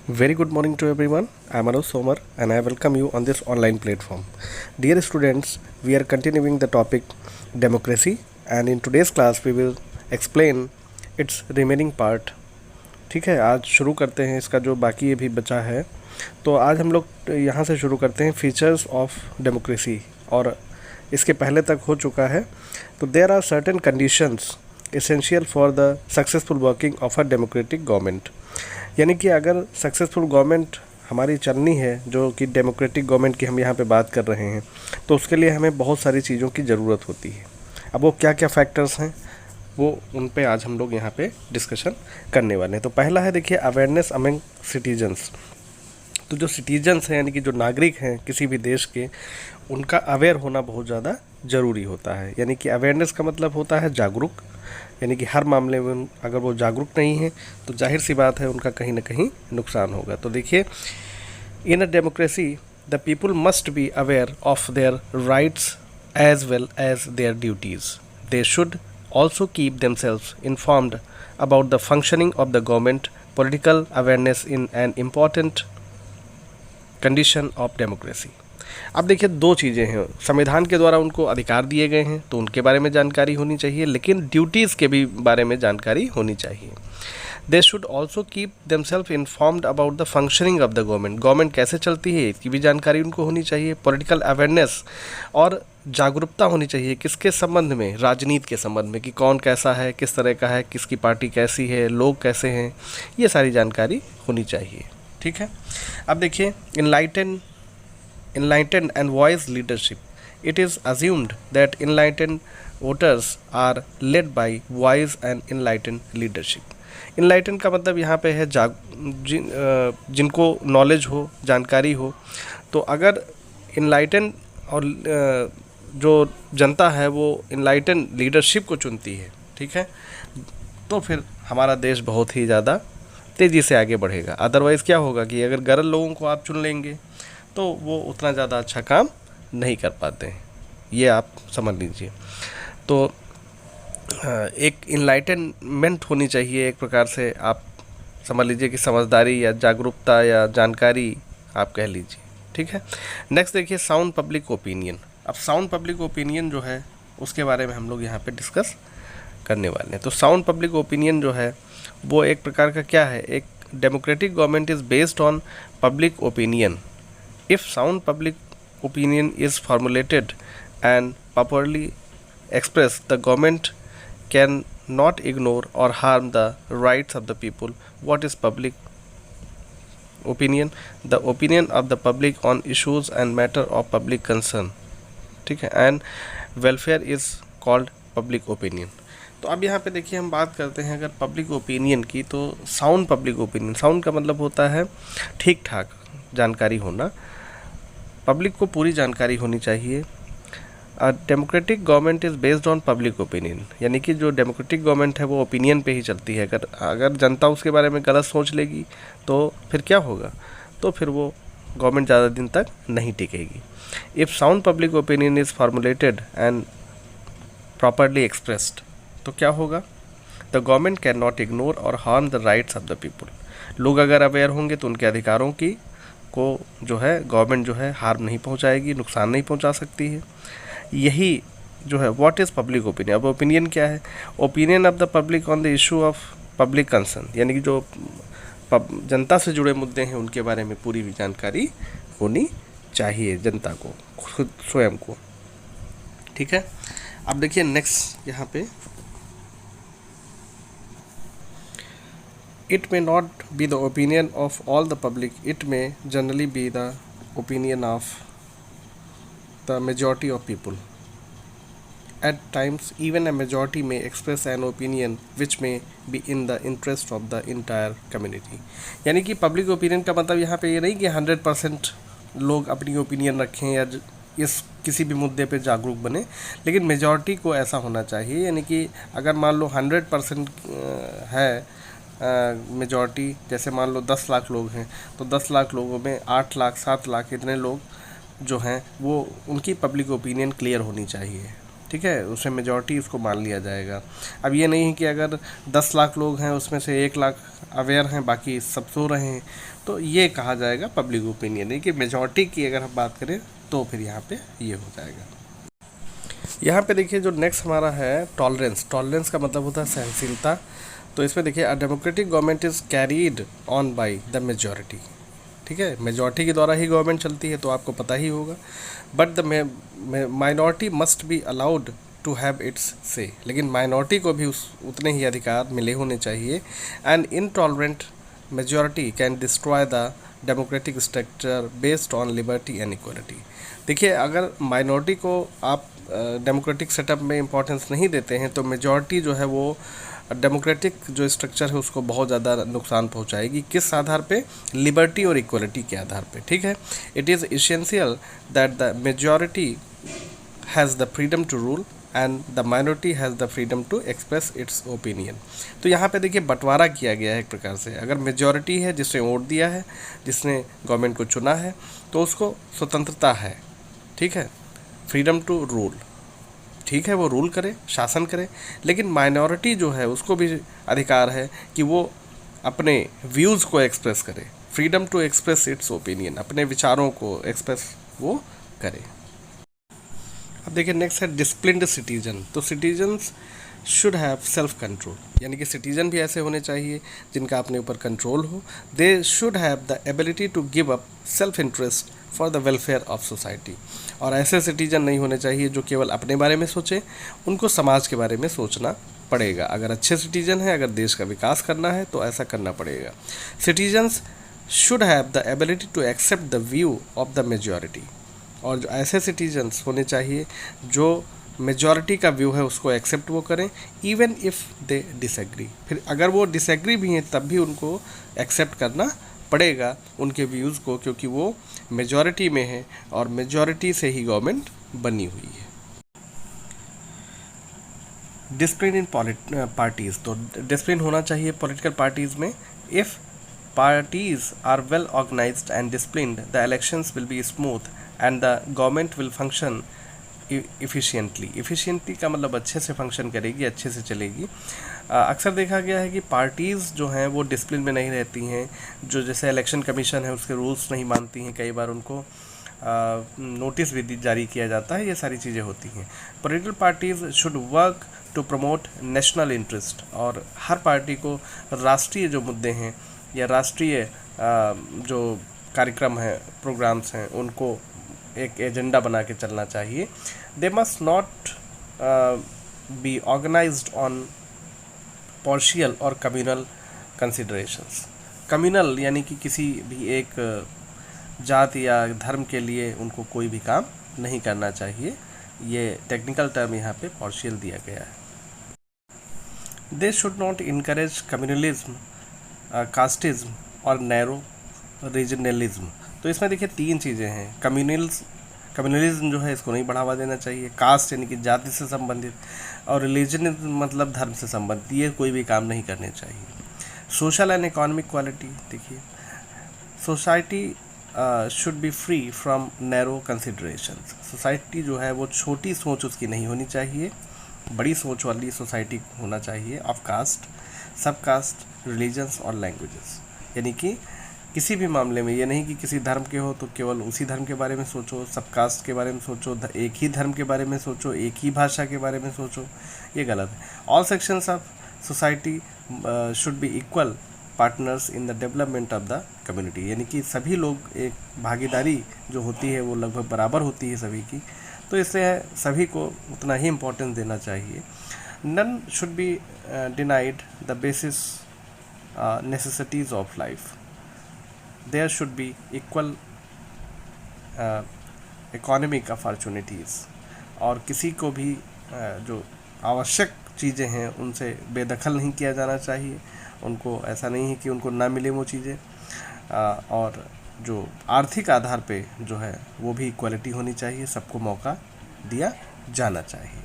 Very good morning to everyone. I am Anuj Somar and I welcome you on this online platform. Dear students, we are continuing the topic democracy and in today's class we will explain its remaining part. ठीक है, आज शुरू करते हैं इसका जो बाकी अभी बचा है। तो आज हम लोग यहाँ से शुरू करते हैं फीचर्स ऑफ डेमोक्रेसी और इसके पहले तक हो चुका है। तो there are certain conditions essential for the successful working of a democratic government. यानी कि अगर सक्सेसफुल गवर्नमेंट हमारी चलनी है, जो कि डेमोक्रेटिक गवर्नमेंट की हम यहाँ पे बात कर रहे हैं, तो उसके लिए हमें बहुत सारी चीज़ों की ज़रूरत होती है। अब वो क्या क्या फैक्टर्स हैं, वो उन पे आज हम लोग यहाँ पे डिस्कशन करने वाले हैं। तो पहला है, देखिए, अवेयरनेस अमंग सिटीजन्स। तो जो सिटीजन्स हैं यानी कि जो नागरिक हैं किसी भी देश के, उनका अवेयर होना बहुत ज़्यादा ज़रूरी होता है। यानी कि अवेयरनेस का मतलब होता है जागरूक, यानी कि हर मामले में अगर वो जागरूक नहीं है तो जाहिर सी बात है उनका कहीं ना कहीं नुकसान होगा। तो देखिए, in a democracy the people must be aware of their rights as well as their duties. They should also keep themselves informed about the functioning of the government. Political awareness in an important condition of democracy. अब देखिए, दो चीज़ें हैं। संविधान के द्वारा उनको अधिकार दिए गए हैं तो उनके बारे में जानकारी होनी चाहिए, लेकिन ड्यूटीज़ के भी बारे में जानकारी होनी चाहिए। They should also keep themselves informed about the functioning of the government. Government कैसे चलती है इसकी भी जानकारी उनको होनी चाहिए। पॉलिटिकल अवेयरनेस और जागरूकता होनी चाहिए किसके संबंध में, राजनीति के संबंध में, कि कौन कैसा है, किस तरह का है, किसकी पार्टी कैसी है, लोग कैसे हैं, ये सारी जानकारी होनी चाहिए। ठीक है। अब देखिए, enlightened and wise leadership. It is assumed that enlightened voters are led by wise and enlightened leadership. Enlightened का मतलब यहाँ पे है जिनको नॉलेज हो, जानकारी हो। तो अगर enlightened और जो जनता है वो enlightened लीडरशिप को चुनती है, ठीक है, तो फिर हमारा देश बहुत ही ज़्यादा तेज़ी से आगे बढ़ेगा। अदरवाइज़ क्या होगा कि अगर गलत लोगों को आप चुन लेंगे तो वो उतना ज़्यादा अच्छा काम नहीं कर पाते हैं, ये आप समझ लीजिए। तो एक इनलाइटनमेंट होनी चाहिए, एक प्रकार से आप समझ लीजिए कि समझदारी या जागरूकता या जानकारी आप कह लीजिए। ठीक है। नेक्स्ट देखिए, साउंड पब्लिक ओपिनियन। अब साउंड पब्लिक ओपिनियन जो है उसके बारे में हम लोग यहाँ पे डिस्कस करने वाले हैं। तो साउंड पब्लिक ओपिनियन जो है वो एक प्रकार का क्या है, एक democratic government is based on public opinion. If sound public opinion is formulated and properly expressed, the government can not ignore or harm the rights of the people. What is public opinion? The opinion of the public on issues and matter of public concern. ठीक है, and welfare is called public opinion. तो अब यहाँ पे देखिए, हम बात करते हैं अगर पब्लिक ओपिनियन की, तो साउंड पब्लिक ओपिनियन, साउंड का मतलब होता है ठीक ठाक जानकारी होना, पब्लिक को पूरी जानकारी होनी चाहिए। Democratic government is based on public opinion, यानी कि जो डेमोक्रेटिक गवर्नमेंट है वो ओपिनियन पे ही चलती है। अगर जनता उसके बारे में गलत सोच लेगी तो फिर क्या होगा, तो फिर वो गवर्नमेंट ज़्यादा दिन तक नहीं टिकेगी। If sound public opinion is formulated and properly expressed, तो क्या होगा, the government can not ignore और harm the rights of the people. लोग अगर अवेयर होंगे तो उनके अधिकारों की को जो है गवर्नमेंट जो है हार्म नहीं पहुंचाएगी, नुकसान नहीं पहुंचा सकती है। यही जो है व्हाट इज़ पब्लिक ओपिनियन। अब ओपिनियन क्या है, opinion of the public on the issue of public concern, यानी कि जो जनता से जुड़े मुद्दे हैं उनके बारे में पूरी भी जानकारी होनी चाहिए जनता को, खुद स्वयं को। ठीक है। अब देखिए नेक्स्ट यहाँ पे, it may not be the opinion of all the public, it may generally be the opinion of the majority of people. At times even a majority may express an opinion which may be in the interest of the entire community. यानी कि public opinion का मतलब यहाँ पे ये नहीं कि 100% लोग अपनी ओपिनियन रखें या इस किसी भी मुद्दे पे जागरूक बने, लेकिन मेजॉरिटी को ऐसा होना चाहिए। यानी कि अगर मान लो 100% है मेजॉरिटी, जैसे मान लो 10 लाख लोग हैं तो 10 लाख लोगों में 8 लाख 7 लाख इतने लोग जो हैं वो उनकी पब्लिक ओपिनियन क्लियर होनी चाहिए। ठीक है, उसमें मेजॉरिटी इसको मान लिया जाएगा। अब ये नहीं कि अगर 10 लाख लोग हैं उसमें से 1 लाख अवेयर हैं, बाकी सब सो रहे हैं, तो ये कहा जाएगा पब्लिक ओपिनियन। नहीं कि मेजॉरिटी की अगर हम बात करें तो फिर यहाँ पे ये हो जाएगा। यहाँ पे देखिए जो नेक्स्ट हमारा है टॉलरेंस। टॉलरेंस का मतलब होता है सहनशीलता। तो इसमें देखिए अ democratic government is carried on by the majority. ठीक है, मेजॉरिटी के द्वारा ही गवर्नमेंट चलती है, तो आपको पता ही होगा। But the minority must be allowed to have its say, लेकिन माइनॉरिटी को भी उतने ही अधिकार मिले होने चाहिए। And intolerant majority can destroy the democratic structure based on liberty and equality. देखिए अगर माइनॉरिटी को आप डेमोक्रेटिक सेटअप में इम्पोर्टेंस नहीं देते हैं तो मेजॉरिटी जो है वो डेमोक्रेटिक जो स्ट्रक्चर है उसको बहुत ज़्यादा नुकसान पहुंचाएगी। किस आधार पे? लिबर्टी और इक्वलिटी के आधार पे। ठीक है, it is essential that the majority has the freedom to rule and the minority has the freedom to express its opinion. तो यहाँ पे देखिए बंटवारा किया गया है एक प्रकार से। अगर मेजॉरिटी है, जिसने वोट दिया है, जिसने गवर्नमेंट को चुना है, तो उसको स्वतंत्रता है। ठीक है, फ्रीडम टू रूल, ठीक है, वो रूल करे, शासन करे। लेकिन माइनॉरिटी जो है उसको भी अधिकार है कि वो अपने व्यूज़ को एक्सप्रेस करे, freedom to express its opinion, अपने विचारों को एक्सप्रेस वो करे। अब देखिए नेक्स्ट है डिसिप्लिन्ड सिटीजन। तो citizens should have self control, यानी कि सिटीजन भी ऐसे होने चाहिए जिनका अपने ऊपर कंट्रोल हो। They should have the ability to give up self interest for the welfare of society. और ऐसे सिटीजन नहीं होने चाहिए जो केवल अपने बारे में सोचे, उनको समाज के बारे में सोचना पड़ेगा। अगर अच्छे सिटीजन हैं, अगर देश का विकास करना है तो ऐसा करना पड़ेगा। Citizens should have the ability to accept the view of the majority. और जो ऐसे सिटीजन्स होने चाहिए जो मेजॉरिटी का व्यू है उसको एक्सेप्ट वो करें, इवन इफ़ दे डिसएग्री। फिर अगर वो डिसएग्री भी हैं तब भी उनको एक्सेप्ट करना पड़ेगा उनके व्यूज़ को, क्योंकि वो मेजॉरिटी में है और मेजॉरिटी से ही गवर्नमेंट बनी हुई है। Discipline in parties. तो डिसिप्लिन होना चाहिए पॉलिटिकल पार्टीज़ में। If parties are well organized and disciplined, the elections will be smooth and the government will function efficiently. efficiently का मतलब अच्छे से फंक्शन करेगी, अच्छे से चलेगी। अक्सर देखा गया है कि पार्टीज़ जो हैं वो डिसिप्लिन में नहीं रहती हैं, जो जैसे इलेक्शन कमीशन है उसके रूल्स नहीं मानती हैं, कई बार उनको नोटिस भी जारी किया जाता है, ये सारी चीज़ें होती हैं। Political parties should work to promote national interest, और हर पार्टी को राष्ट्रीय जो मुद्दे हैं या राष्ट्रीय जो कार्यक्रम हैं, प्रोग्राम्स हैं, उनको एक एजेंडा बना के चलना चाहिए। They must not be organised on partial और कम्युनल कंसिडरेशंस। कम्युनल यानी कि किसी भी एक जाति या धर्म के लिए उनको कोई भी काम नहीं करना चाहिए। ये टेक्निकल टर्म यहाँ पे पार्शियल दिया गया है। They should not encourage communalism, casteism और नैरो रीजनलिज्म। तो इसमें देखिए 3 चीज़ें हैं। कम्युनलिज्म जो है इसको नहीं बढ़ावा देना चाहिए, कास्ट यानी कि जाति से संबंधित, और रिलीजनिज्म मतलब धर्म से संबंधित, ये कोई भी काम नहीं करने चाहिए। Social and economic quality. देखिए society should be free from narrow considerations. Society जो है वो छोटी सोच उसकी नहीं होनी चाहिए, बड़ी सोच वाली सोसाइटी होना चाहिए। ऑफ कास्ट, सब कास्ट, रिलीजन्स और लैंग्वेजेस, यानी कि किसी भी मामले में ये नहीं कि किसी धर्म के हो तो केवल उसी धर्म के बारे में सोचो, सब कास्ट के बारे में सोचो, एक ही धर्म के बारे में सोचो, एक ही भाषा के बारे में सोचो, ये गलत है। All sections of society should B equal partners in the development of the community, यानी कि सभी लोग एक भागीदारी जो होती है वो लगभग बराबर होती है सभी की, तो इसलिए सभी को उतना ही इम्पोर्टेंस देना चाहिए। None should be denied the basis necessities of life. There should be equal economic opportunities, और किसी को भी जो आवश्यक चीज़ें हैं उनसे बेदखल नहीं किया जाना चाहिए। उनको ऐसा नहीं है कि उनको ना मिले वो चीज़ें, और जो आर्थिक आधार पे जो है वो भी इक्वलिटी होनी चाहिए, सबको मौका दिया जाना चाहिए।